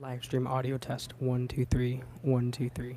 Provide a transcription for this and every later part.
Live stream audio test 1 2 3 1 2 3.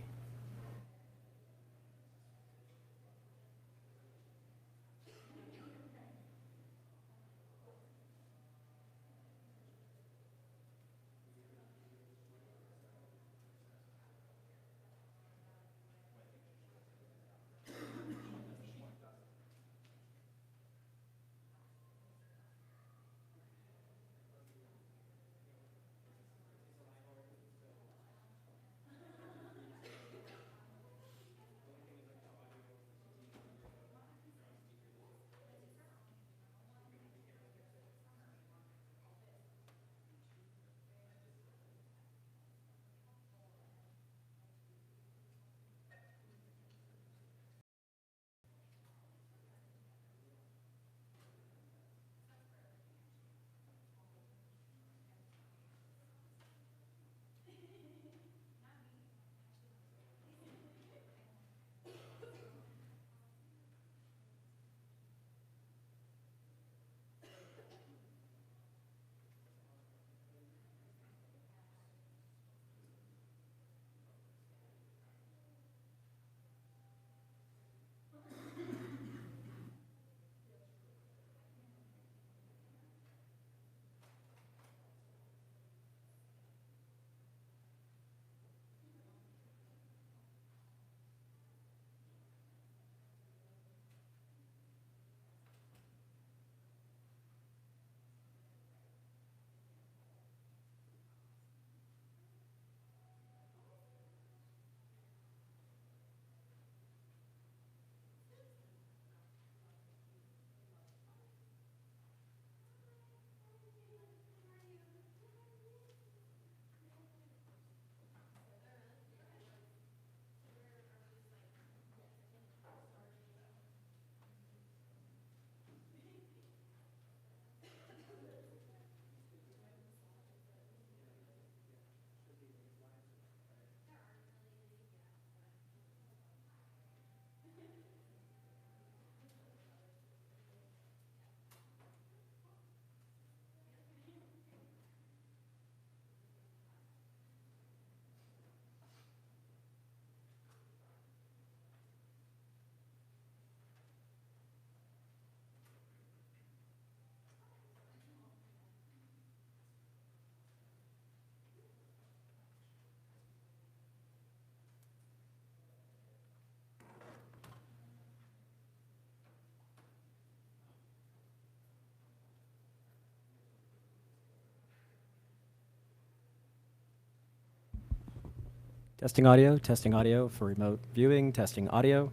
Testing audio for remote viewing, testing audio.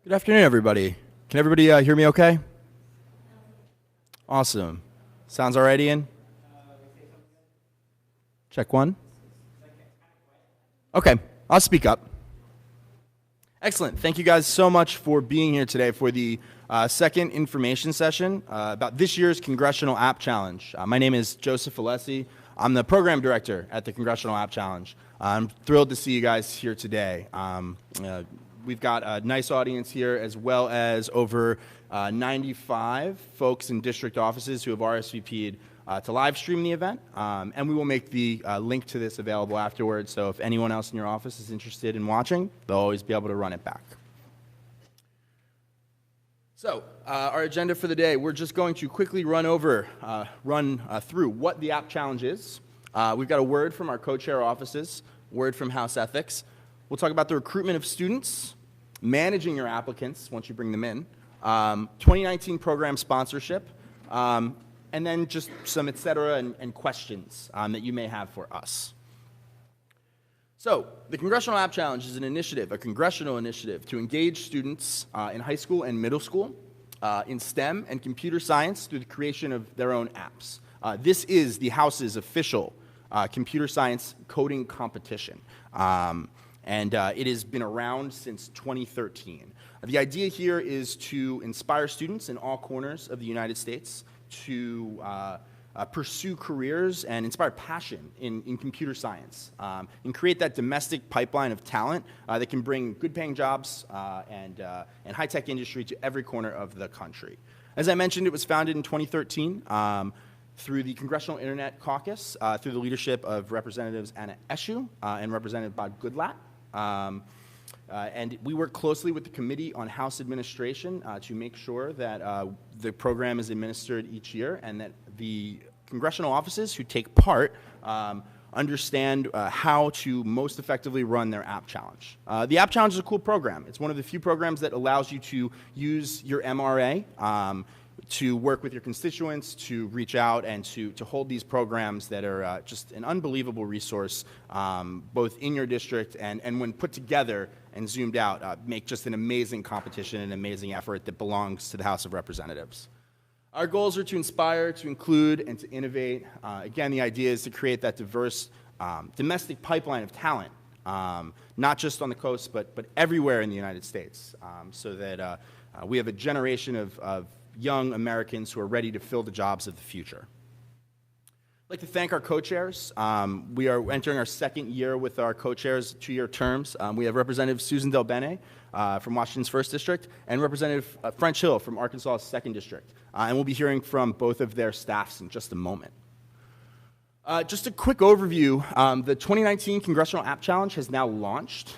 Good afternoon, everybody. Can everybody hear me okay? Awesome. Sounds all right, Ian? Check one. Okay, I'll speak up. Excellent. Thank you guys so much for being here today for the second information session about this year's Congressional App Challenge. My name is Joseph Alessi. I'm the program director at the Congressional App Challenge. I'm thrilled to see you guys here today. We've got a nice audience here, as well as over 95 folks in district offices who have RSVP'd to live stream the event. And we will make the link to this available afterwards, so if anyone else in your office is interested in watching, they'll always be able to run it back. So, our agenda for the day, we're just going to quickly run through what the App Challenge is. We've got a word from our co-chair offices, word from House Ethics. We'll talk about the recruitment of students, managing your applicants once you bring them in, 2019 program sponsorship, and then just some et cetera and questions that you may have for us. So the Congressional App Challenge is an initiative, a congressional initiative, to engage students in high school and middle school in STEM and computer science through the creation of their own apps. This is the House's official computer science coding competition, and it has been around since 2013. The idea here is to inspire students in all corners of the United States to pursue careers and inspire passion in computer science, and create that domestic pipeline of talent that can bring good-paying jobs and high-tech industry to every corner of the country. As I mentioned, it was founded in 2013 through the Congressional Internet Caucus, through the leadership of Representatives Anna Eshoo and Representative Bob Goodlatte. And we work closely with the Committee on House Administration to make sure that the program is administered each year and that the congressional offices who take part understand how to most effectively run their app challenge. The app challenge is a cool program. It's one of the few programs that allows you to use your MRA to work with your constituents, to reach out, and to hold these programs that are just an unbelievable resource, both in your district and when put together and zoomed out, make just an amazing competition and amazing effort that belongs to the House of Representatives. Our goals are to inspire, to include, and to innovate. Again, the idea is to create that diverse domestic pipeline of talent, not just on the coast, but everywhere in the United States, so that we have a generation of young Americans who are ready to fill the jobs of the future. I'd like to thank our co-chairs. We are entering our second year with our co-chairs, 2-year terms. We have Representative Susan Del Bene from Washington's 1st District and Representative French Hill from Arkansas's 2nd District. And we'll be hearing from both of their staffs in just a moment. Just a quick overview. The 2019 Congressional App Challenge has now launched.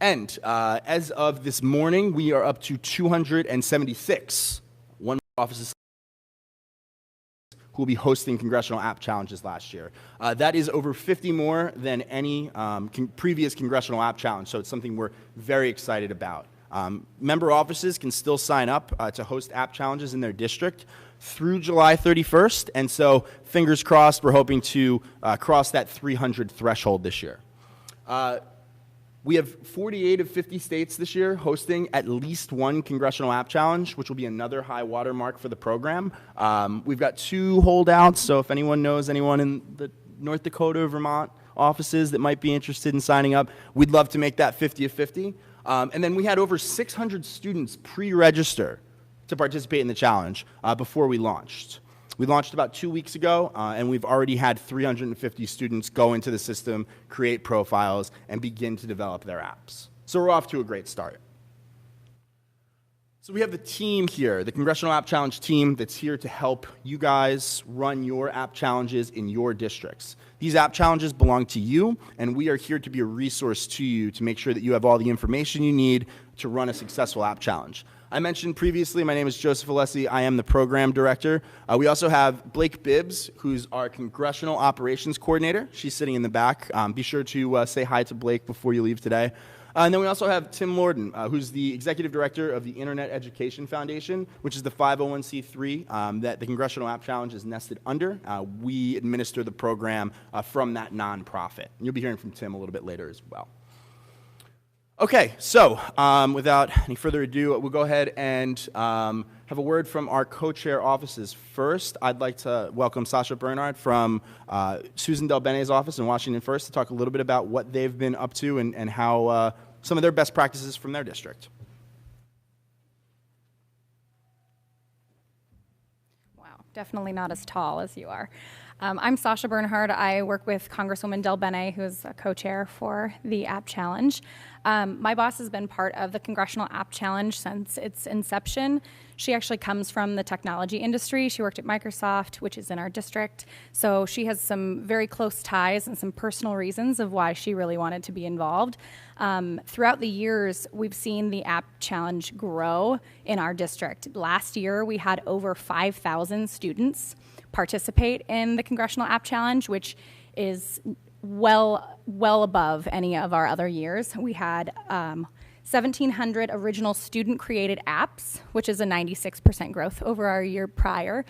And as of this morning, we are up to 276 one offices who will be hosting Congressional App Challenges last year. That is over 50 more than any previous Congressional App Challenge, so it's something we're very excited about. Member offices can still sign up to host app challenges in their district through July 31st, and so fingers crossed, we're hoping to cross that 300 threshold this year. We have 48 of 50 states this year hosting at least one Congressional App Challenge, which will be another high watermark for the program. We've got 2 holdouts, so if anyone knows anyone in the North Dakota or Vermont offices that might be interested in signing up, we'd love to make that 50 of 50. And then we had over 600 students pre-register to participate in the challenge before we launched. We launched about 2 weeks ago, and we've already had 350 students go into the system, create profiles, and begin to develop their apps. So we're off to a great start. So we have the team here, the Congressional App Challenge team that's here to help you guys run your app challenges in your districts. These app challenges belong to you, and we are here to be a resource to you to make sure that you have all the information you need to run a successful app challenge. I mentioned previously, my name is Joseph Alessi. I am the program director. We also have Blake Bibbs, who's our Congressional Operations Coordinator. She's sitting in the back. Be sure to say hi to Blake before you leave today. And then we also have Tim Lorden, who's the Executive Director of the Internet Education Foundation, which is the 501c3 that the Congressional App Challenge is nested under. We administer the program from that nonprofit. And you'll be hearing from Tim a little bit later as well. Okay, so without any further ado, we'll go ahead and have a word from our co-chair offices. First, I'd like to welcome Sasha Bernhard from Susan Del Bene's office in Washington 1st to talk a little bit about what they've been up to and how some of their best practices from their district. Wow, definitely not as tall as you are. I'm Sasha Bernhard. I work with Congresswoman Del Bene, who's a co-chair for the App Challenge. My boss has been part of the Congressional App Challenge since its inception. She actually comes from the technology industry. She worked at Microsoft, which is in our district. So she has some very close ties and some personal reasons of why she really wanted to be involved. Throughout the years, we've seen the App Challenge grow in our district. Last year, we had over 5,000 students participate in the Congressional App Challenge, which is well above any of our other years. We had 1,700 original student-created apps, which is a 96% growth over our year prior.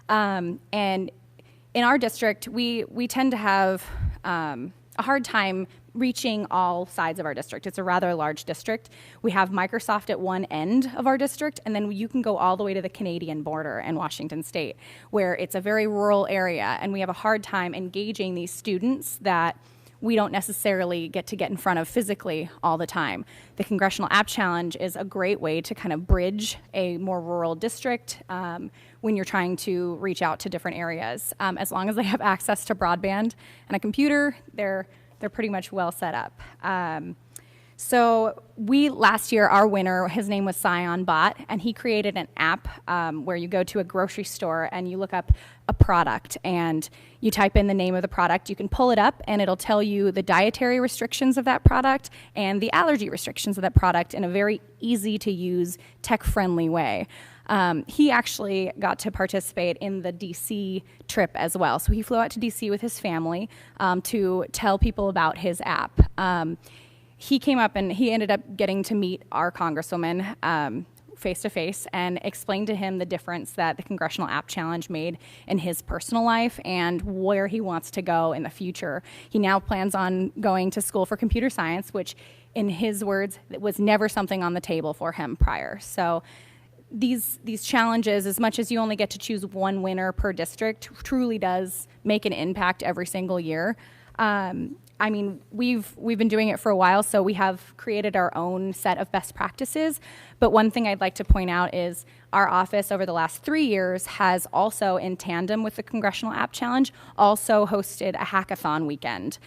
And in our district, we tend to have a hard time reaching all sides of our district. It's a rather large district. We have Microsoft at one end of our district, and then you can go all the way to the Canadian border in Washington State, where it's a very rural area, and we have a hard time engaging these students that we don't necessarily get in front of physically all the time. The Congressional App Challenge is a great way to kind of bridge a more rural district when you're trying to reach out to different areas. As long as they have access to broadband and a computer, they're pretty much well set up. So last year, our winner, his name was Scion Bot, and he created an app where you go to a grocery store and you look up a product and you type in the name of the product. You can pull it up and it'll tell you the dietary restrictions of that product and the allergy restrictions of that product in a very easy to use, tech-friendly way. He actually got to participate in the DC trip as well. So he flew out to DC with his family to tell people about his app. He came up and he ended up getting to meet our congresswoman face to face and explained to him the difference that the Congressional App Challenge made in his personal life and where he wants to go in the future. He now plans on going to school for computer science, which in his words was never something on the table for him prior. So these challenges, as much as you only get to choose one winner per district, truly does make an impact every single year. I mean, we've been doing it for a while, so we have created our own set of best practices. But one thing I'd like to point out is our office over the last 3 years has also, in tandem with the Congressional App Challenge, also hosted a hackathon weekend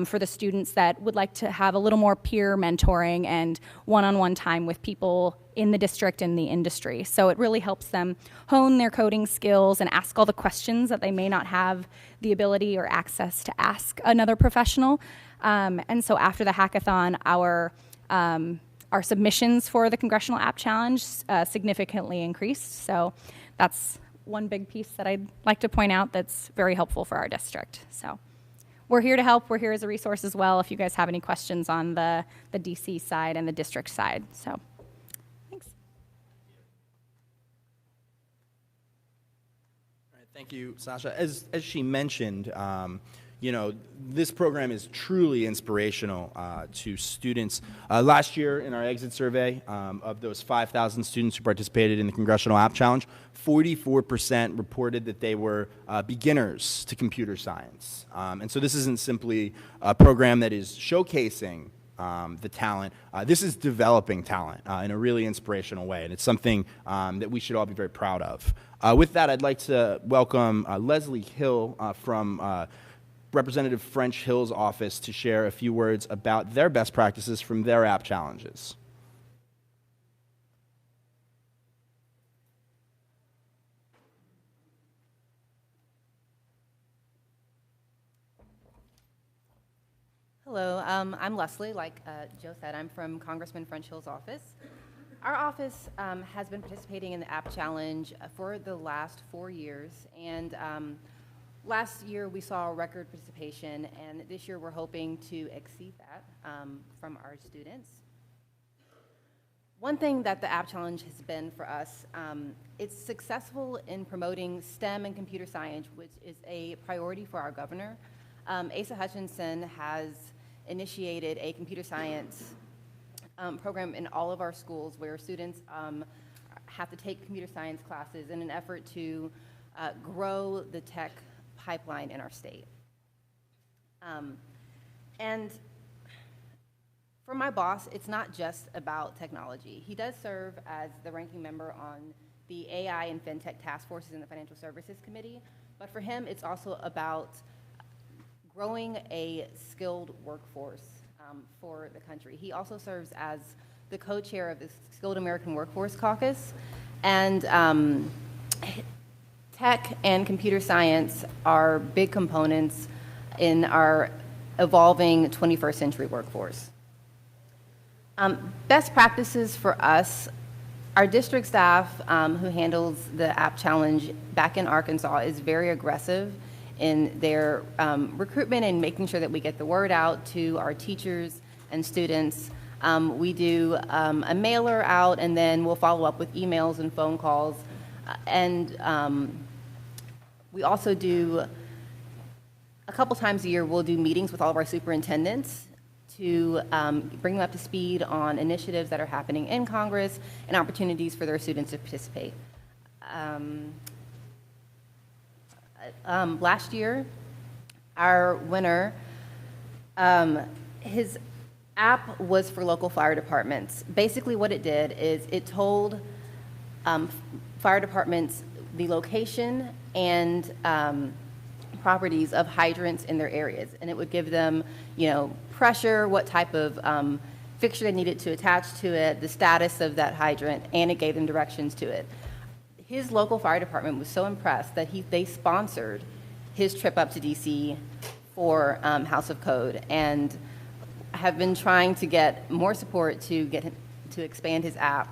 for the students that would like to have a little more peer mentoring and one-on-one time with people in the district and the industry. So it really helps them hone their coding skills and ask all the questions that they may not have the ability or access to ask another professional. And so after the hackathon, our submissions for the Congressional App Challenge significantly increased. So that's one big piece that I'd like to point out that's very helpful for our district. So we're here to help. We're here as a resource as well if you guys have any questions on the DC side and the district side. So thanks. All right, thank you, Sasha. As she mentioned, you know, this program is truly inspirational to students. Last year in our exit survey, of those 5,000 students who participated in the Congressional App Challenge, 44% reported that they were beginners to computer science. And so this isn't simply a program that is showcasing the talent. This is developing talent in a really inspirational way, and it's something that we should all be very proud of. With that, I'd like to welcome Leslie Hill from Representative French Hill's office to share a few words about their best practices from their app challenges. Hello, I'm Leslie. Like Joe said, I'm from Congressman French Hill's office. Our office has been participating in the App Challenge for the last 4 years, and last year we saw a record participation, and this year we're hoping to exceed that from our students. One thing that the App Challenge has been for us, it's successful in promoting STEM and computer science, which is a priority for our governor. Asa Hutchinson has initiated a computer science program in all of our schools where students have to take computer science classes in an effort to grow the tech pipeline in our state. And for my boss, it's not just about technology. He does serve as the ranking member on the AI and FinTech task forces in the Financial Services Committee, but for him, it's also about growing a skilled workforce for the country. He also serves as the co-chair of the Skilled American Workforce Caucus, and tech and computer science are big components in our evolving 21st century workforce. Best practices for us, our district staff who handles the App Challenge back in Arkansas is very aggressive in their recruitment and making sure that we get the word out to our teachers and students. We do a mailer out, and then we'll follow up with emails and phone calls. And we also do, a couple times a year, we'll do meetings with all of our superintendents to bring them up to speed on initiatives that are happening in Congress and opportunities for their students to participate. Last year, our winner, his app was for local fire departments. Basically what it did is it told fire departments the location and properties of hydrants in their areas, and it would give them, pressure, what type of fixture they needed to attach to it, the status of that hydrant, and it gave them directions to it. His local fire department was so impressed that they sponsored his trip up to DC for House of Code, and have been trying to get more support to get him to expand his app.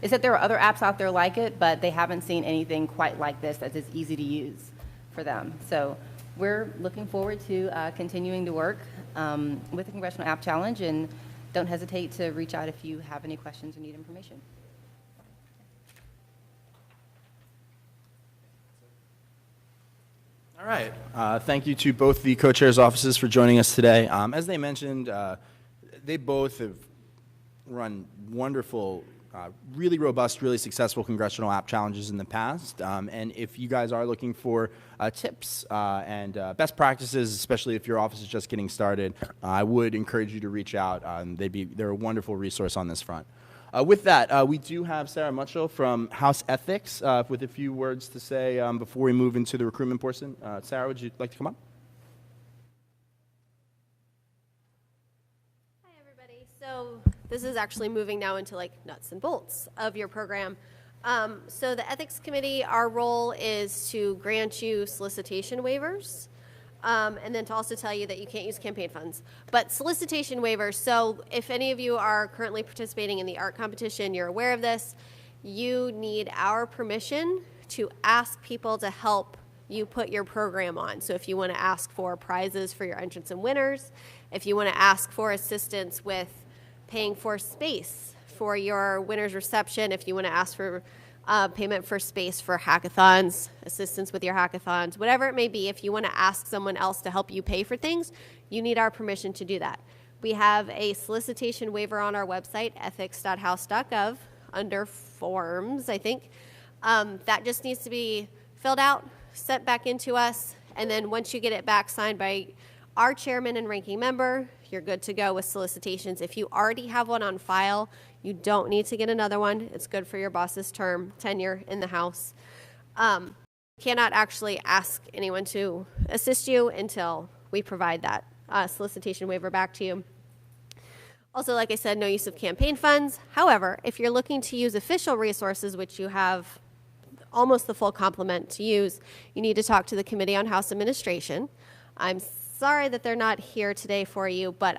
Is that there are other apps out there like it, but they haven't seen anything quite like this that is easy to use for them. So we're looking forward to continuing to work with the Congressional App Challenge, and don't hesitate to reach out if you have any questions or need information. All right. Thank you to both the co-chairs' offices for joining us today. As they mentioned, they both have run wonderful, really robust, really successful congressional app challenges in the past. And if you guys are looking for tips and best practices, especially if your office is just getting started, I would encourage you to reach out. They're a wonderful resource on this front. With that, we do have Sarah Mutchell from House Ethics with a few words to say before we move into the recruitment portion. Sarah, would you like to come up? Hi, everybody. So this is actually moving now into like nuts and bolts of your program. So the Ethics Committee, our role is to grant you solicitation waivers. And then to also tell you that you can't use campaign funds. But solicitation waivers, so if any of you are currently participating in the art competition, you're aware of this, you need our permission to ask people to help you put your program on. So if you want to ask for prizes for your entrants and winners, if you want to ask for assistance with paying for space for your winner's reception, if you want to ask for payment for space for hackathons, assistance with your hackathons, whatever it may be, if you want to ask someone else to help you pay for things, you need our permission to do that. We have a solicitation waiver on our website, ethics.house.gov, under forms, I think. That just needs to be filled out, sent back into us, and then once you get it back signed by our chairman and ranking member, you're good to go with solicitations. If you already have one on file, you don't need to get another one. It's good for your boss's tenure in the House. Cannot actually ask anyone to assist you until we provide that solicitation waiver back to you. Also, like I said, no use of campaign funds. However, if you're looking to use official resources, which you have almost the full complement to use, you need to talk to the Committee on House Administration. I'm sorry that they're not here today for you, but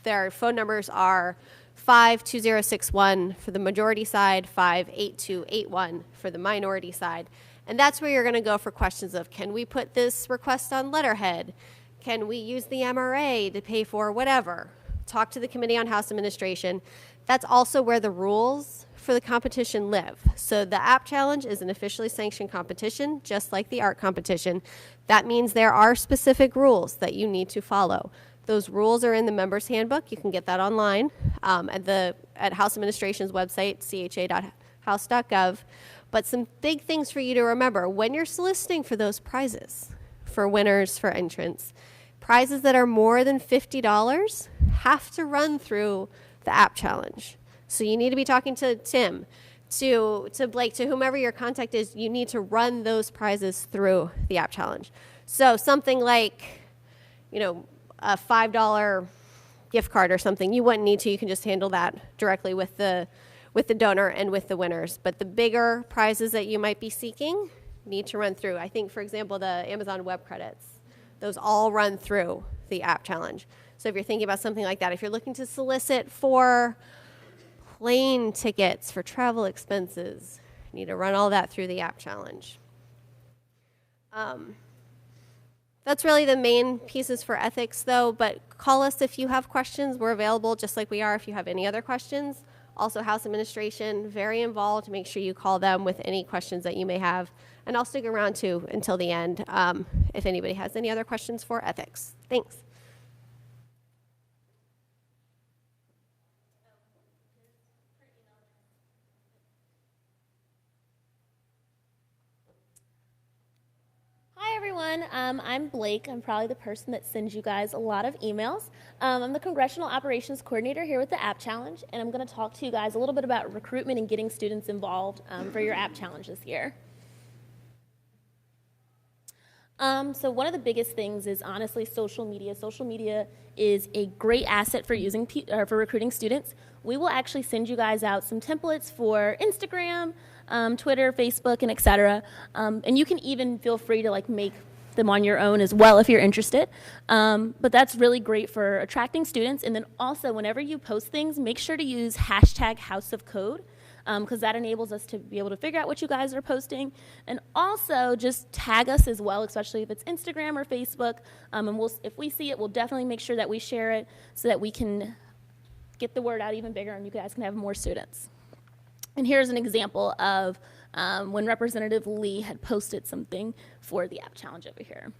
their phone numbers are 52061 for the majority side, 58281 for the minority side. And that's where you're going to go for questions of, can we put this request on letterhead? Can we use the MRA to pay for whatever? Talk to the Committee on House Administration. That's also where the rules for the competition live. So the App Challenge is an officially sanctioned competition, just like the art competition. That means there are specific rules that you need to follow. Those rules are in the members handbook. You can get that online at House Administration's website, cha.house.gov. But some big things for you to remember when you're soliciting for those prizes, for winners, for entrants, prizes that are more than $50 have to run through the App Challenge. So you need to be talking to Tim, to Blake, to whomever your contact is. You need to run those prizes through the App Challenge. So something like, a $5 gift card or something, you wouldn't need to. You can just handle that directly with the donor and with the winners. But the bigger prizes that you might be seeking need to run through. I think, for example, the Amazon Web Credits, those all run through the App Challenge. So if you're thinking about something like that, if you're looking to solicit for plane tickets, for travel expenses, you need to run all that through the App Challenge. That's really the main pieces for ethics, though, but call us if you have questions. We're available just like we are if you have any other questions. Also, House Administration, very involved. Make sure you call them with any questions that you may have. And I'll stick around, too, until the end if anybody has any other questions for ethics. Thanks. Hi everyone, I'm Blake. I'm probably the person that sends you guys a lot of emails. I'm the Congressional Operations Coordinator here with the App Challenge, and I'm going to talk to you guys a little bit about recruitment and getting students involved for your App Challenge this year. So one of the biggest things is honestly social media. Social media is a great asset for for recruiting students. We will actually send you guys out some templates for Instagram, Twitter, Facebook, and etc. And you can even feel free to like make them on your own as well if you're interested. But that's really great for attracting students. And then also whenever you post things, make sure to use hashtag House of Code. Because that enables us to be able to figure out what you guys are posting. And also just tag us as well, especially if it's Instagram or Facebook. And if we see it, we'll definitely make sure that we share it so that we can get the word out even bigger and you guys can have more students. And here's an example of when Representative Lee had posted something for the App Challenge over here.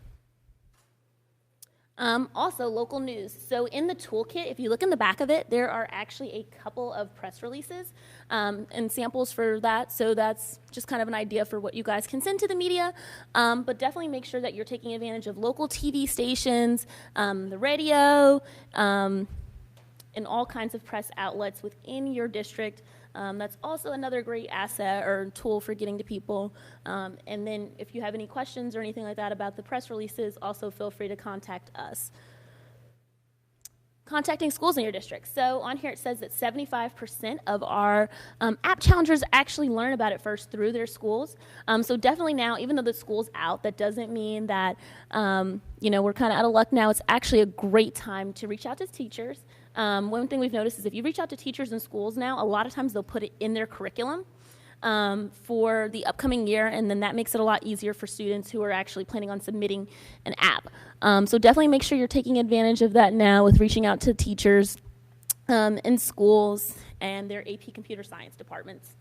Also, local news. So in the toolkit, if you look in the back of it, there are actually a couple of press releases and samples for that. So that's just kind of an idea for what you guys can send to the media. But definitely make sure that you're taking advantage of local TV stations, the radio, and all kinds of press outlets within your district. That's also another great asset or tool for getting to people. And then if you have any questions or anything like that about the press releases, also feel free to contact us. Contacting schools in your district. So on here it says that 75% of our app challengers actually learn about it first through their schools. So definitely now, even though the school's out, that doesn't mean that we're kind of out of luck now. It's actually a great time to reach out to teachers. One thing we've noticed is if you reach out to teachers in schools now, a lot of times they'll put it in their curriculum for the upcoming year, and then that makes it a lot easier for students who are actually planning on submitting an app. So definitely make sure you're taking advantage of that now with reaching out to teachers in schools and their AP Computer Science departments.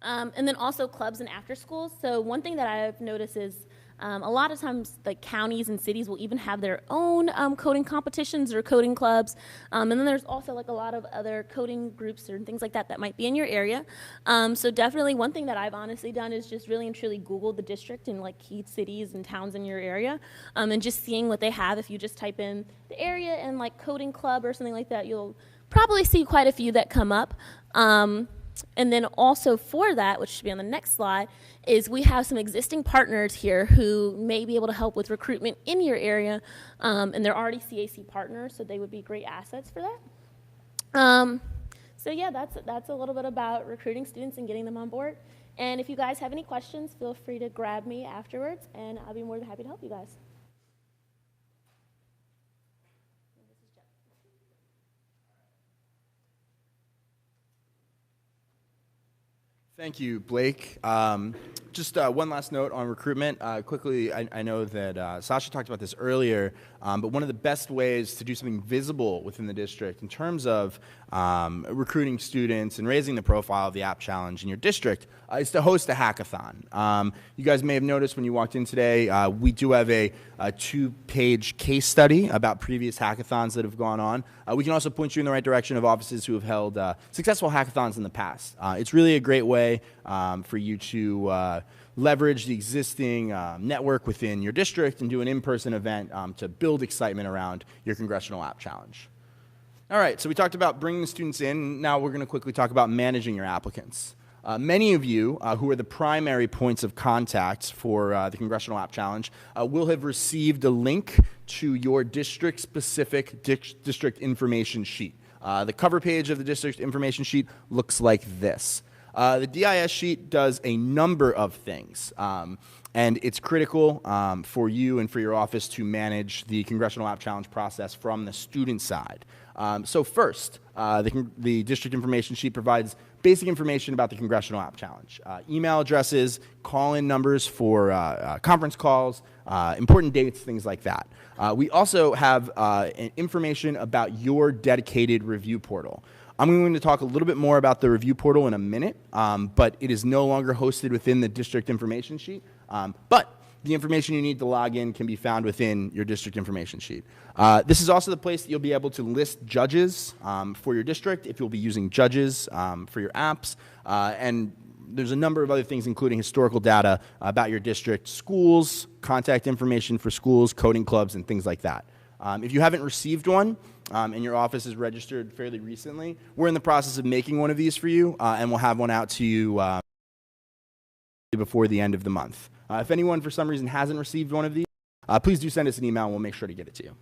And then also clubs and after schools. So one thing that I've noticed is a lot of times, like counties and cities will even have their own coding competitions or coding clubs, and then there's also like a lot of other coding groups or things like that that might be in your area. So definitely, one thing that I've honestly done is just really and truly Google the district and like key cities and towns in your area, and just seeing what they have. If you just type in the area and like coding club or something like that, you'll probably see quite a few that come up. And then also for that, which should be on the next slide, is we have some existing partners here who may be able to help with recruitment in your area, and they're already CAC partners, so they would be great assets for that. So yeah, that's a little bit about recruiting students and getting them on board. And if you guys have any questions, feel free to grab me afterwards, and I'll be more than happy to help you guys. Thank you, Blake. Just one last note on recruitment. Quickly, I know that Sasha talked about this earlier, but one of the best ways to do something visible within the district in terms of recruiting students and raising the profile of the App Challenge in your district is to host a hackathon. You guys may have noticed when you walked in today, we do have a 2-page case study about previous hackathons that have gone on. We can also point you in the right direction of offices who have held successful hackathons in the past. It's really a great way for you to leverage the existing network within your district and do an in-person event to build excitement around your Congressional App Challenge. All right, so we talked about bringing the students in. Now we're going to quickly talk about managing your applicants. Many of you who are the primary points of contact for the Congressional App Challenge will have received a link to your district-specific district information sheet. The cover page of the district information sheet looks like this. The DIS sheet does a number of things, and it's critical for you and for your office to manage the Congressional App Challenge process from the student side. So first, the district information sheet provides basic information about the Congressional App Challenge. Email addresses, call-in numbers for conference calls, important dates, things like that. We also have information about your dedicated review portal. I'm going to talk a little bit more about the review portal in a minute, but it is no longer hosted within the district information sheet. But the information you need to log in can be found within your district information sheet. This is also the place that you'll be able to list judges for your district if you'll be using judges for your apps. And there's a number of other things, including historical data about your district, schools, contact information for schools, coding clubs, and things like that. If you haven't received one and your office is registered fairly recently, we're in the process of making one of these for you, and we'll have one out to you before the end of the month. If anyone for some reason hasn't received one of these, please do send us an email and we'll make sure to get it to you.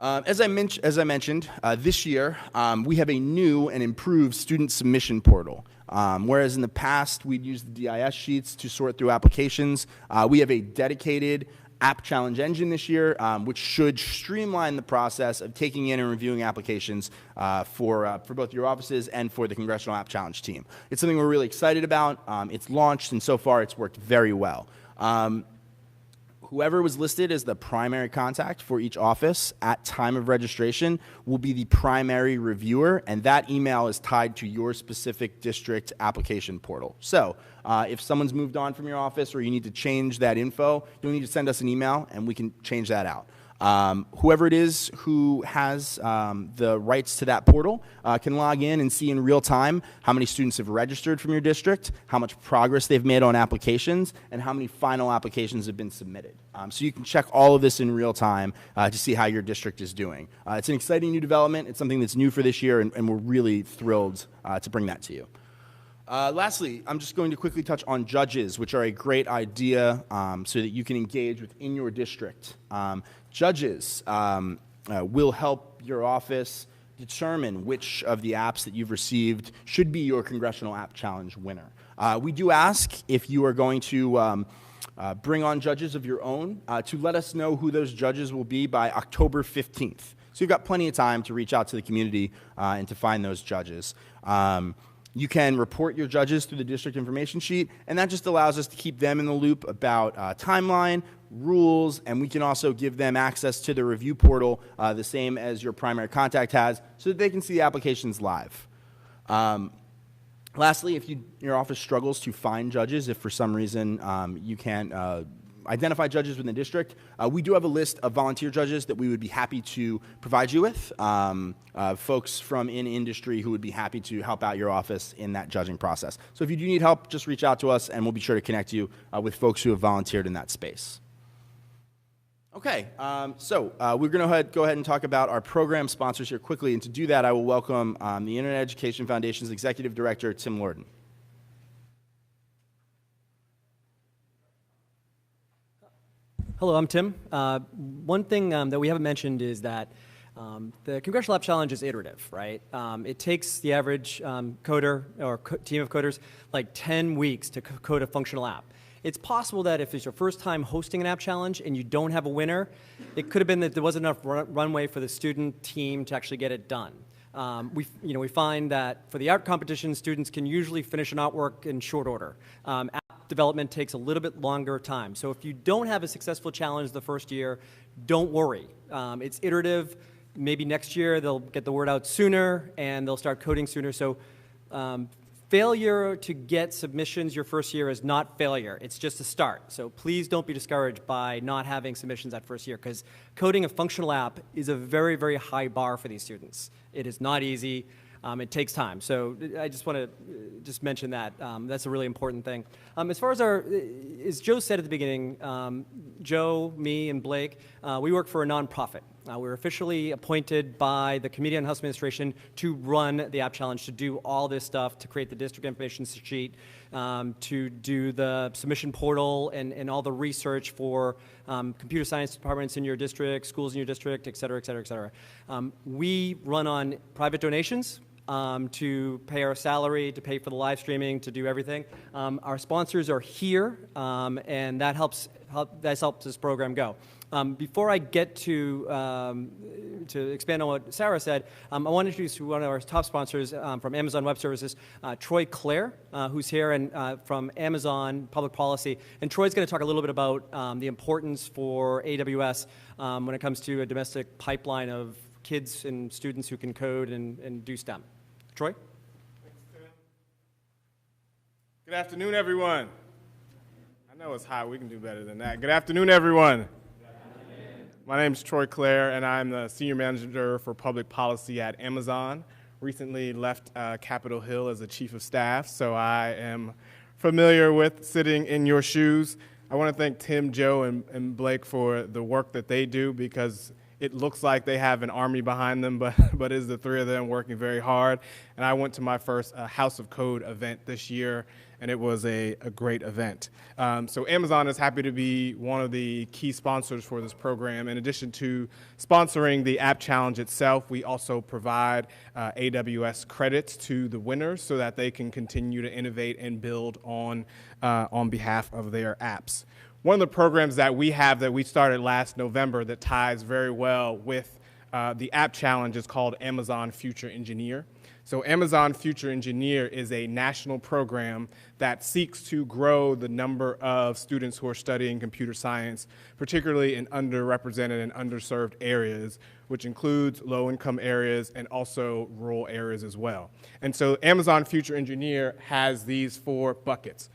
As I mentioned, this year we have a new and improved student submission portal. Whereas in the past we'd use the DIS sheets to sort through applications, we have a dedicated app challenge engine this year, which should streamline the process of taking in and reviewing applications for both your offices and for the Congressional App Challenge team. It's something we're really excited about. It's launched, and so far it's worked very well. Whoever was listed as the primary contact for each office at time of registration will be the primary reviewer, and that email is tied to your specific district application portal. So if someone's moved on from your office or you need to change that info, you'll need to send us an email and we can change that out. Whoever it is who has the rights to that portal can log in and see in real time how many students have registered from your district, how much progress they've made on applications, and how many final applications have been submitted. So you can check all of this in real time to see how your district is doing. It's an exciting new development. It's something that's new for this year, and we're really thrilled to bring that to you. Lastly, I'm just going to quickly touch on judges, which are a great idea so that you can engage within your district. Judges will help your office determine which of the apps that you've received should be your Congressional App Challenge winner. We do ask if you are going to bring on judges of your own to let us know who those judges will be by October 15th. So you've got plenty of time to reach out to the community and to find those judges. You can report your judges through the district information sheet, and that just allows us to keep them in the loop about timeline, rules, and we can also give them access to the review portal, the same as your primary contact has, so that they can see the applications live. Lastly, if your office struggles to find judges, if for some reason you can't identify judges within the district, we do have a list of volunteer judges that we would be happy to provide you with, folks from in industry who would be happy to help out your office in that judging process. So if you do need help, just reach out to us and we'll be sure to connect you with folks who have volunteered in that space. Okay, so we're going to go ahead and talk about our program sponsors here quickly, and to do that I will welcome the Internet Education Foundation's Executive Director, Tim Lorden. Hello, I'm Tim. One thing that we haven't mentioned is that the Congressional App Challenge is iterative, right? It takes the average coder or team of coders like 10 weeks to code a functional app. It's possible that if it's your first time hosting an app challenge and you don't have a winner, it could have been that there wasn't enough runway for the student team to actually get it done. We find that for the art competition, students can usually finish an artwork in short order. App development takes a little bit longer time. So if you don't have a successful challenge the first year, don't worry. It's iterative. Maybe next year they'll get the word out sooner and they'll start coding sooner. So failure to get submissions your first year is not failure. It's just a start. So please don't be discouraged by not having submissions that first year, because coding a functional app is a very, very high bar for these students. It is not easy. It takes time. So I just want to mention that. That's a really important thing. As far as as Joe said at the beginning, Joe, me, and Blake, we work for a nonprofit. We're officially appointed by the Committee on House Administration to run the App Challenge, to do all this stuff, to create the district information sheet, to do the submission portal and all the research for computer science departments in your district, schools in your district, et cetera, et cetera, et cetera. We run on private donations. to pay our salary, to pay for the live streaming, to do everything. Our sponsors are here, and that helps this program go. Before I get to expand on what Sarah said, I want to introduce one of our top sponsors from Amazon Web Services, Troy Clare, who's here and from Amazon Public Policy. And Troy's going to talk a little bit about the importance for AWS when it comes to a domestic pipeline of kids and students who can code and do STEM. Troy? Thanks, Tim. Good afternoon, everyone. I know it's hot. We can do better than that. Good afternoon, everyone. My name is Troy Clare, and I'm the Senior Manager for Public Policy at Amazon. Recently left Capitol Hill as the Chief of Staff, so I am familiar with sitting in your shoes. I want to thank Tim, Joe, and Blake for the work that they do, because it looks like they have an army behind them, but it's the three of them working very hard. And I went to my first House of Code event this year, and it was a great event. So Amazon is happy to be one of the key sponsors for this program. In addition to sponsoring the App Challenge itself, we also provide AWS credits to the winners so that they can continue to innovate and build on behalf of their apps. One of the programs that we have that we started last November that ties very well with the App Challenge is called Amazon Future Engineer. So Amazon Future Engineer is a national program that seeks to grow the number of students who are studying computer science, particularly in underrepresented and underserved areas, which includes low-income areas and also rural areas as well. And so Amazon Future Engineer has these 4 buckets.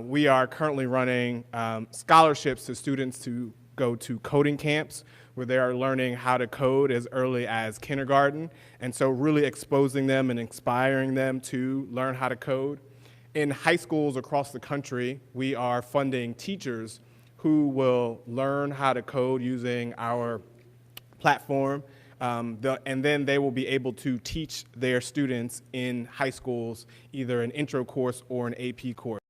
We are currently running scholarships to students to go to coding camps where they are learning how to code as early as kindergarten, and so really exposing them and inspiring them to learn how to code. In high schools across the country, we are funding teachers who will learn how to code using our platform, and then they will be able to teach their students in high schools either an intro course or an AP course.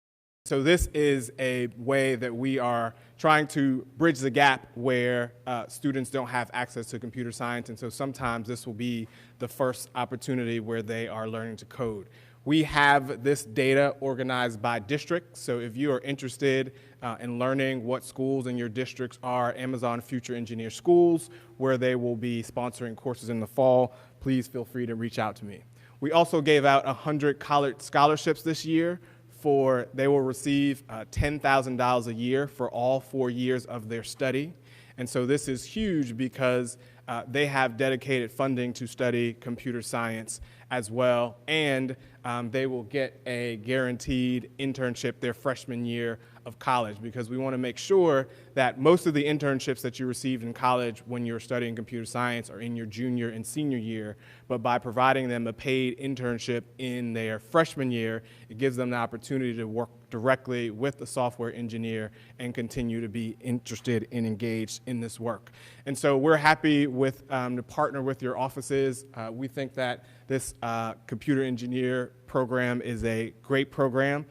So this is a way that we are trying to bridge the gap where students don't have access to computer science, and so sometimes this will be the first opportunity where they are learning to code. We have this data organized by district, so if you are interested in learning what schools in your districts are Amazon Future Engineer schools, where they will be sponsoring courses in the fall, please feel free to reach out to me. We also gave out 100 college scholarships this year. They will receive $10,000 a year for all 4 years of their study. And so this is huge because they have dedicated funding to study computer science as well, and they will get a guaranteed internship their freshman year of college, because we want to make sure that most of the internships that you received in college when you're studying computer science are in your junior and senior year, but by providing them a paid internship in their freshman year, it gives them the opportunity to work directly with the software engineer and continue to be interested and engaged in this work. And so we're happy to partner with your offices. We think that this computer engineer program is a great program.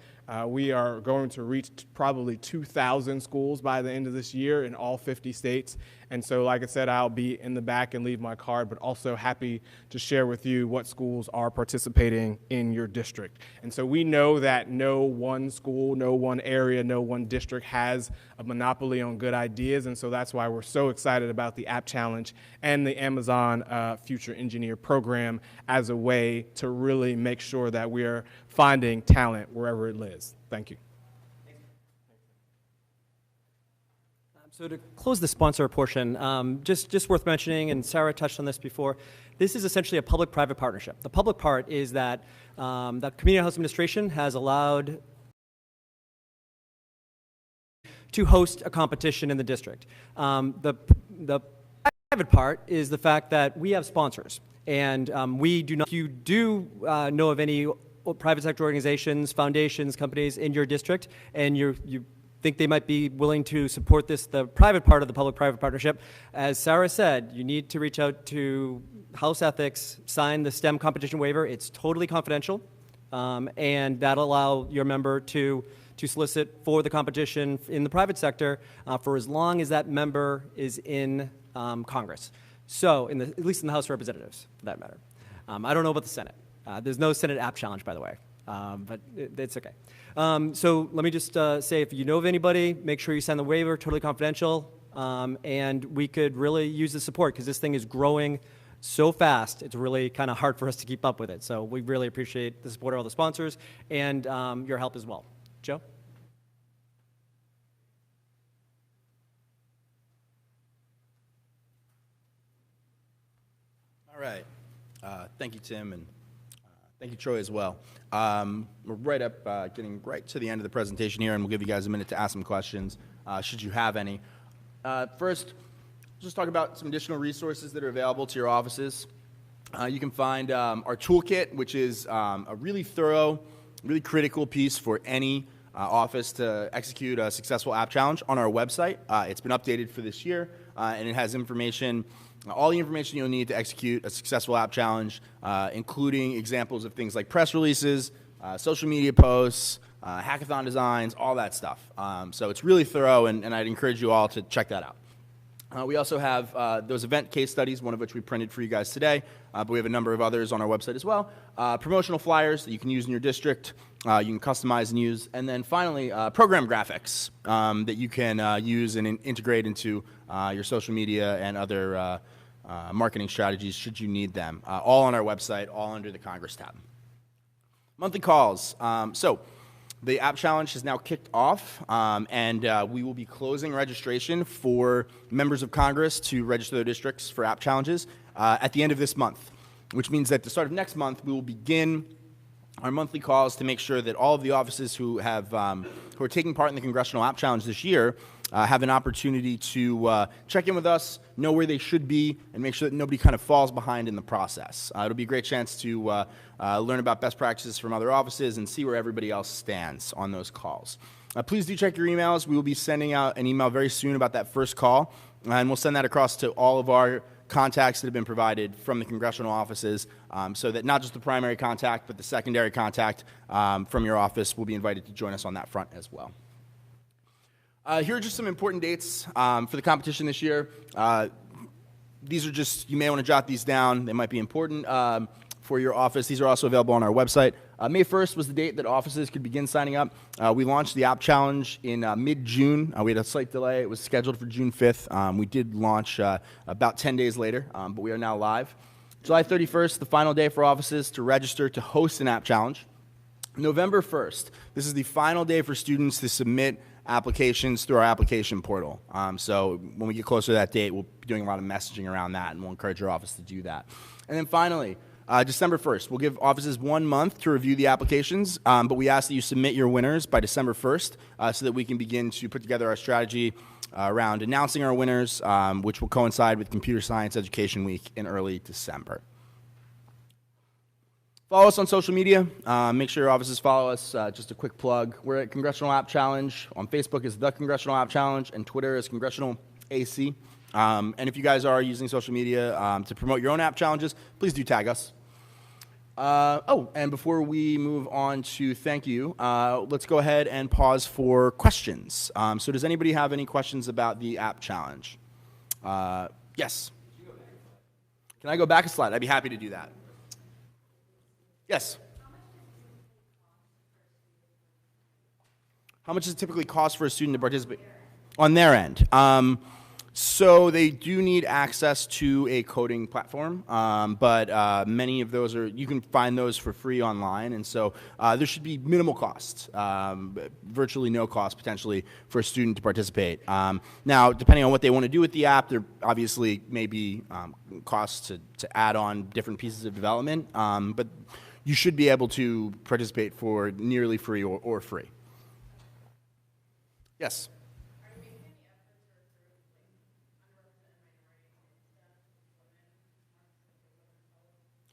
We are going to reach probably 2,000 schools by the end of this year in all 50 states. And so, like I said, I'll be in the back and leave my card, but also happy to share with you what schools are participating in your district. And so we know that no one school, no one area, no one district has a monopoly on good ideas. And so that's why we're so excited about the App Challenge and the Amazon Future Engineer program as a way to really make sure that we are finding talent wherever it lives. Thank you. So to close the sponsor portion, just worth mentioning, and Sarah touched on this before, this is essentially a public-private partnership. The public part is that the Community House Administration has allowed to host a competition in the district. The private part is the fact that we have sponsors, and we do not. If you do know of any private sector organizations, foundations, companies in your district, and you think they might be willing to support the private part of the public-private partnership, as Sarah said, you need to reach out to House Ethics, sign the STEM competition waiver. It's totally confidential, and that'll allow your member to solicit for the competition in the private sector for as long as that member is in Congress. So, at least in the House of Representatives, for that matter. I don't know about the Senate. There's no Senate App Challenge, by the way, but it's okay. So let me just say, if you know of anybody, make sure you send the waiver, totally confidential, and we could really use the support because this thing is growing so fast, it's really kind of hard for us to keep up with it. So we really appreciate the support of all the sponsors and your help as well. Joe? All right. Thank you, Tim, and thank you, Troy, as well. We're right up, getting right to the end of the presentation here, and we'll give you guys a minute to ask some questions, should you have any. First, just talk about some additional resources that are available to your offices. You can find our toolkit, which is a really thorough, really critical piece for any office to execute a successful app challenge on our website. It's been updated for this year, and it has information, all the information you'll need to execute a successful app challenge, including examples of things like press releases, social media posts, hackathon designs, all that stuff. So it's really thorough, and I'd encourage you all to check that out. We also have those event case studies, one of which we printed for you guys today, but we have a number of others on our website as well. Promotional flyers that you can use in your district, you can customize and use, and then finally, program graphics that you can use and integrate into your social media and other marketing strategies should you need them. All on our website, all under the Congress tab. Monthly calls. The App Challenge has now kicked off, and we will be closing registration for members of Congress to register their districts for App Challenges at the end of this month, which means that at the start of next month, we will begin our monthly calls to make sure that all of the offices who are taking part in the Congressional App Challenge this year have an opportunity to check in with us, know where they should be, and make sure that nobody kind of falls behind in the process. It'll be a great chance to learn about best practices from other offices and see where everybody else stands on those calls. Please do check your emails. We will be sending out an email very soon about that first call, and we'll send that across to all of our contacts that have been provided from the congressional offices, so that not just the primary contact, but the secondary contact from your office will be invited to join us on that front as well. Here are just some important dates for the competition this year. These are just, you may want to jot these down. They might be important for your office. These are also available on our website. May 1st was the date that offices could begin signing up. We launched the App Challenge in mid-June. We had a slight delay. It was scheduled for June 5th. We did launch about 10 days later, but we are now live. July 31st, the final day for offices to register to host an App Challenge. November 1st, this is the final day for students to submit applications through our application portal. So when we get closer to that date, we'll be doing a lot of messaging around that, and we'll encourage your office to do that. And then finally, December 1st, we'll give offices 1 month to review the applications, but we ask that you submit your winners by December 1st so that we can begin to put together our strategy around announcing our winners, which will coincide with Computer Science Education Week in early December. Follow us on social media. Make sure your offices follow us. Just a quick plug. We're at Congressional App Challenge. On Facebook is The Congressional App Challenge, and Twitter is Congressional AC. And if you guys are using social media to promote your own app challenges, please do tag us. And before we move on to thank you, let's go ahead and pause for questions. So does anybody have any questions about the App Challenge? Yes? Can I go back a slide? I'd be happy to do that. Yes? How much does it typically cost for a student to participate? On their end. So they do need access to a coding platform, but many of those you can find those for free online, and so there should be minimal cost, virtually no cost potentially for a student to participate. Now, depending on what they want to do with the app, there obviously may be costs to add on different pieces of development, but you should be able to participate for nearly free or free. Yes?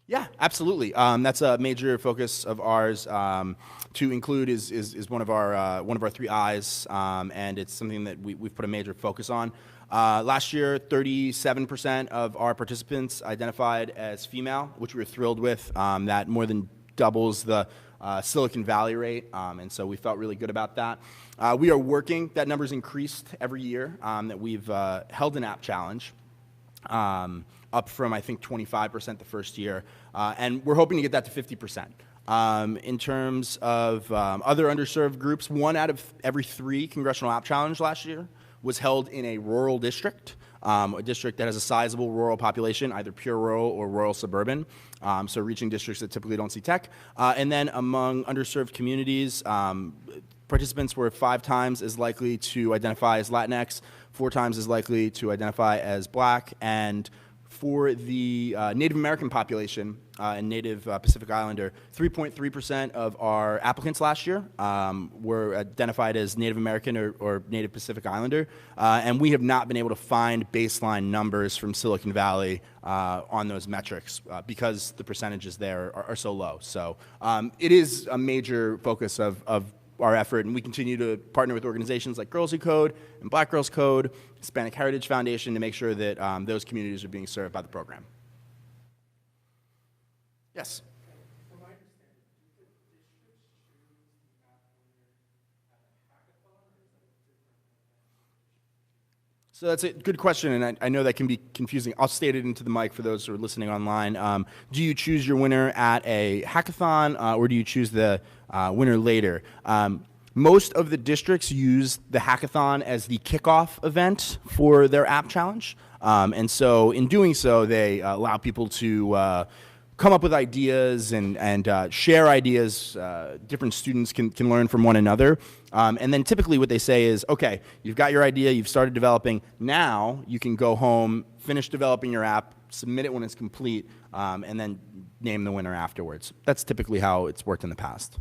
Yeah, absolutely. That's a major focus of ours. To include is one of our 3 I's, and it's something that we've put a major focus on. Last year, 37% of our participants identified as female, which we were thrilled with. That more than doubles the Silicon Valley rate, and so we felt really good about that. We are working. That number's increased every year that we've held an app challenge. up from, I think, 25% the first year. And we're hoping to get that to 50%. In terms of other underserved groups, 1 out of every 3 Congressional App Challenge last year was held in a rural district, a district that has a sizable rural population, either pure rural or rural suburban, so reaching districts that typically don't see tech. And then among underserved communities, participants were 5 times as likely to identify as Latinx, 4 times as likely to identify as Black, and for the Native American population and Native Pacific Islander, 3.3% of our applicants last year were identified as Native American or Native Pacific Islander, and we have not been able to find baseline numbers from Silicon Valley on those metrics because the percentages there are so low. So it is a major focus of our effort, and we continue to partner with organizations like Girls Who Code and Black Girls Code, Hispanic Heritage Foundation, to make sure that those communities are being served by the program. Yes? So that's a good question, and I know that can be confusing. I'll state it into the mic for those who are listening online. Do you choose your winner at a hackathon, or do you choose the winner later? Most of the districts use the hackathon as the kickoff event for their app challenge, and so in doing so, they allow people to come up with ideas and share ideas. Different students can learn from one another. And then typically what they say is, okay, you've got your idea, you've started developing, now you can go home, finish developing your app, submit it when it's complete, and then name the winner afterwards. That's typically how it's worked in the past.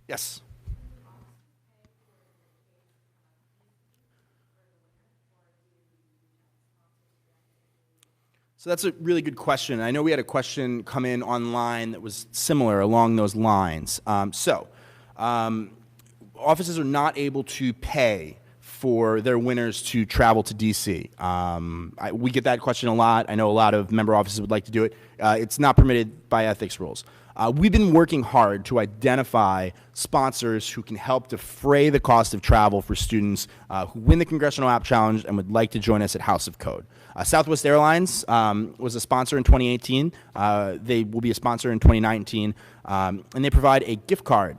Yes? So that's a really good question. I know we had a question come in online that was similar along those lines. Offices are not able to pay for their winners to travel to DC. We get that question a lot. I know a lot of member offices would like to do it. It's not permitted by ethics rules. We've been working hard to identify sponsors who can help defray the cost of travel for students who win the Congressional App Challenge and would like to join us at House of Code. Southwest Airlines was a sponsor in 2018. They will be a sponsor in 2019, and they provide a gift card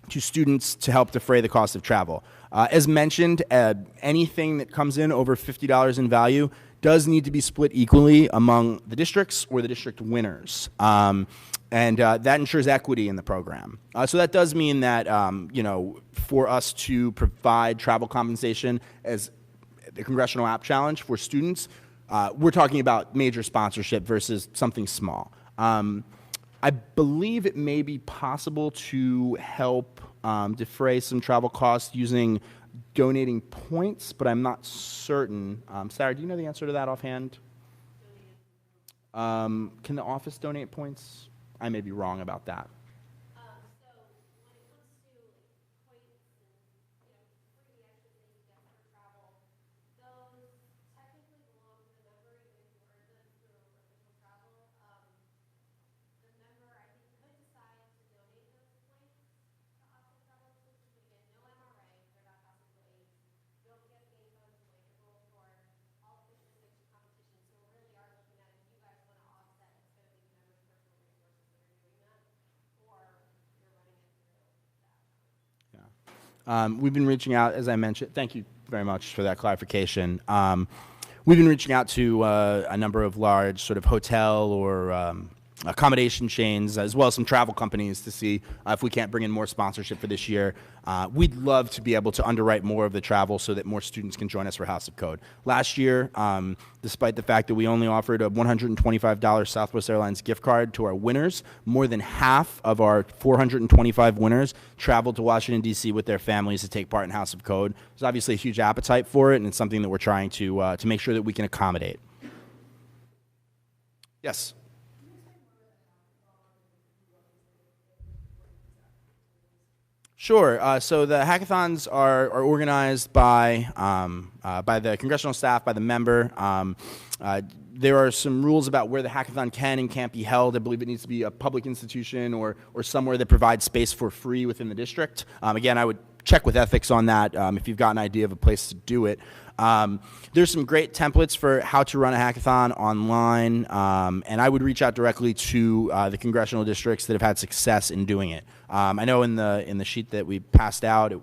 to students to help defray the cost of travel. As mentioned, anything that comes in over $50 in value does need to be split equally among the districts or the district winners. And that ensures equity in the program. So that does mean that, for us to provide travel compensation as the Congressional App Challenge for students, we're talking about major sponsorship versus something small. I believe it may be possible to help defray some travel costs using donating points, but I'm not certain. Sarah, do you know the answer to that offhand? Can the office donate points? I may be wrong about that. We've been reaching out, as I mentioned. Thank you very much for that clarification. We've been reaching out to a number of large sort of hotel or accommodation chains, as well as some travel companies, to see if we can't bring in more sponsorship for this year. We'd love to be able to underwrite more of the travel so that more students can join us for House of Code. Last year, despite the fact that we only offered a $125 Southwest Airlines gift card to our winners, more than half of our 425 winners traveled to Washington, D.C. with their families to take part in House of Code. There's obviously a huge appetite for it, and it's something that we're trying to make sure that we can accommodate. Yes? Sure. So the hackathons are organized by the congressional staff, by the member. There are some rules about where the hackathon can and can't be held. I believe it needs to be a public institution or somewhere that provides space for free within the district. Again, I would check with ethics on that if you've got an idea of a place to do it. There's some great templates for how to run a hackathon online, and I would reach out directly to the congressional districts that have had success in doing it. I know in the sheet that we passed out,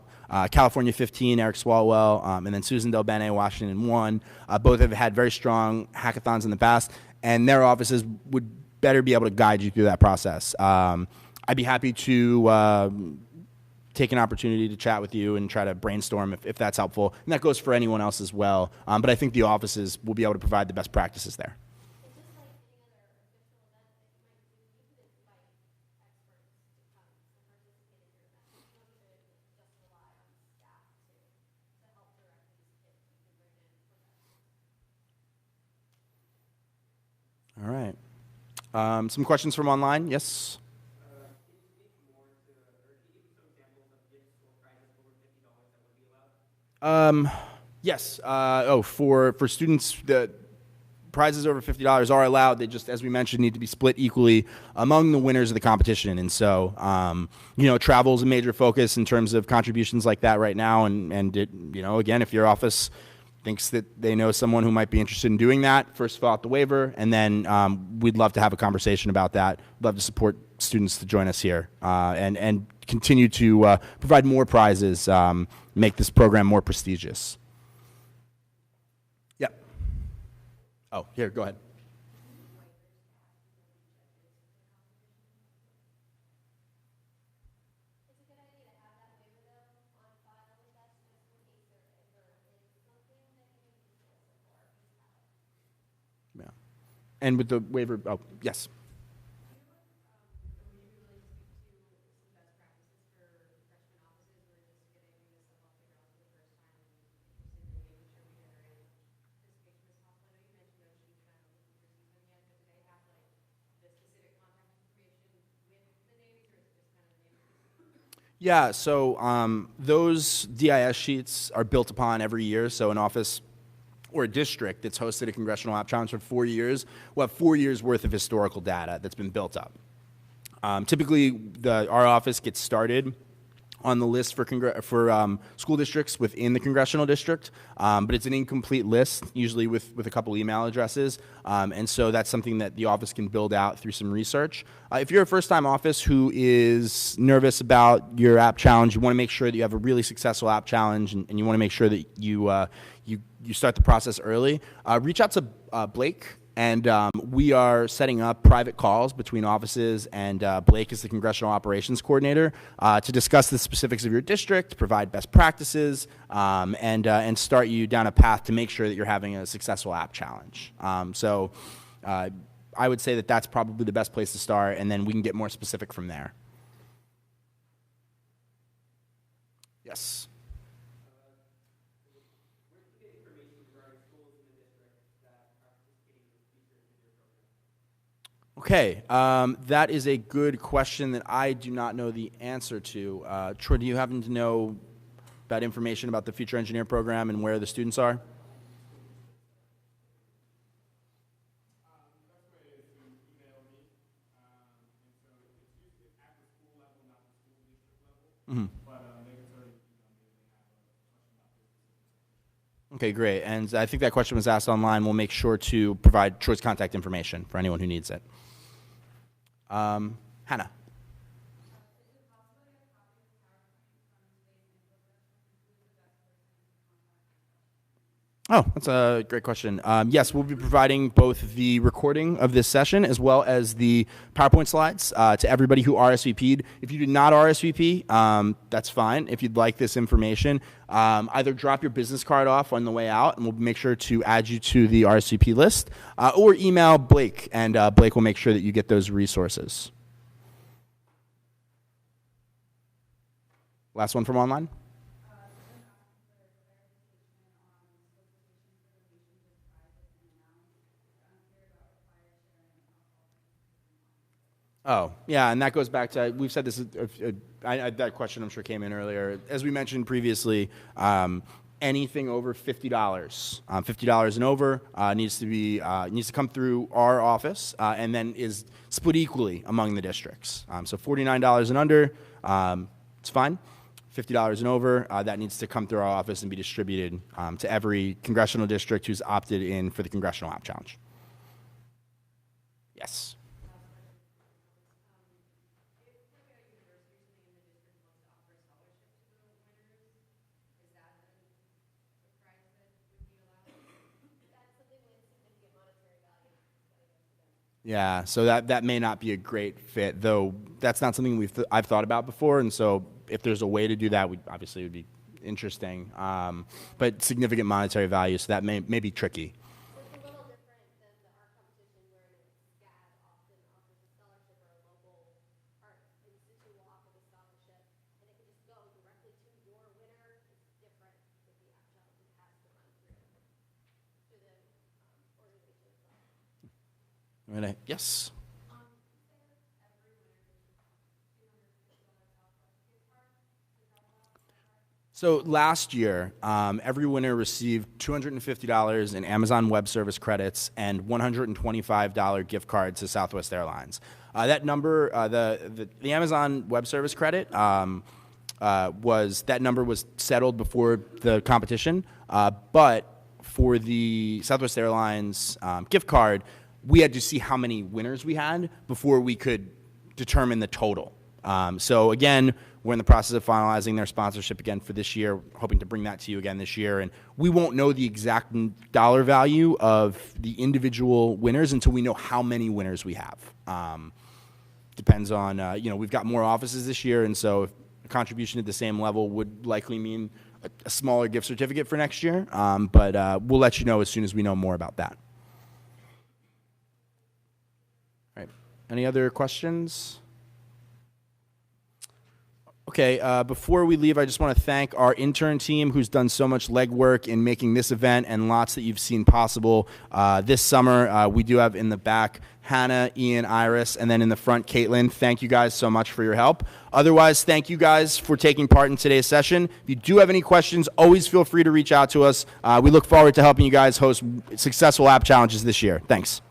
California 15, Eric Swalwell, and then Susan Del Bene, Washington 1. Both have had very strong hackathons in the past, and their offices would better be able to guide you through that process. I'd be happy to take an opportunity to chat with you and try to brainstorm if that's helpful. And that goes for anyone else as well. But I think the offices will be able to provide the best practices there. All right. Some questions from online? Yes? Yes. For students, the prizes over $50 are allowed. They just, as we mentioned, need to be split equally among the winners of the competition. And so, travel is a major focus in terms of contributions like that right now. And it, again, if your office thinks that they know someone who might be interested in doing that, first fill out the waiver, and then we'd love to have a conversation about that. Love to support students to join us here and continue to provide more prizes, make this program more prestigious. Yep. Oh, here, go ahead. Yeah. And with the waiver, oh, yes. Yeah, so those DIS sheets are built upon every year. So an office or a district that's hosted a Congressional App Challenge for 4 years will have 4 years worth of historical data that's been built up. Typically, our office gets started on the list for school districts within the congressional district, but it's an incomplete list, usually with a couple email addresses, and so that's something that the office can build out through some research. If you're a first-time office who is nervous about your app challenge, you want to make sure that you have a really successful app challenge, and you want to make sure that you start the process early. Reach out to Blake. And we are setting up private calls between offices, and Blake is the Congressional Operations Coordinator, to discuss the specifics of your district, provide best practices, and start you down a path to make sure that you're having a successful app challenge. So I would say that that's probably the best place to start, and then we can get more specific from there. Yes. Okay, that is a good question that I do not know the answer to. Troy, do you happen to know about information about the Future Engineer program and where the students are? Mm-hmm. Okay, great. And I think that question was asked online. We'll make sure to provide Troy's contact information for anyone who needs it. Hannah. Oh, that's a great question. Yes, we'll be providing both the recording of this session as well as the PowerPoint slides to everybody who RSVP'd. If you did not RSVP, that's fine. If you'd like this information, either drop your business card off on the way out, and we'll make sure to add you to the RSVP list, or email Blake, and Blake will make sure that you get those resources. Last one from online. Oh, yeah, and that goes back to, we've said this, that question I'm sure came in earlier. As we mentioned previously, anything over $50. $50 and over needs to come through our office and then is split equally among the districts. So $49 and under, it's fine. $50 and over, that needs to come through our office and be distributed to every congressional district who's opted in for the Congressional App Challenge. Yes. Yeah, so that may not be a great fit, though that's not something I've thought about before, and so if there's a way to do that, obviously it would be interesting, but significant monetary value, so that may be tricky. It's a little different than our competition where CAC often offers a scholarship or a local art institute will offer the scholarship, and it can just go directly to your winner. It's different with the app challenge. It has to run through the organization itself. Yes. So last year, every winner received $250 in Amazon Web Service credits and $125 gift cards to Southwest Airlines. That number, the Amazon Web Service credit was settled before the competition, but for the Southwest Airlines gift card, we had to see how many winners we had before we could determine the total. So again, we're in the process of finalizing their sponsorship again for this year, hoping to bring that to you again this year. And we won't know the exact dollar value of the individual winners until we know how many winners we have. Depends on, we've got more offices this year, and so if a contribution at the same level would likely mean a smaller gift certificate for next year. But we'll let you know as soon as we know more about that. All right. Any other questions? Okay, before we leave, I just want to thank our intern team who's done so much legwork in making this event and lots that you've seen possible this summer. We do have in the back Hannah, Ian, Iris, and then in the front, Caitlin. Thank you guys so much for your help. Otherwise, thank you guys for taking part in today's session. If you do have any questions, always feel free to reach out to us. We look forward to helping you guys host successful app challenges this year. Thanks.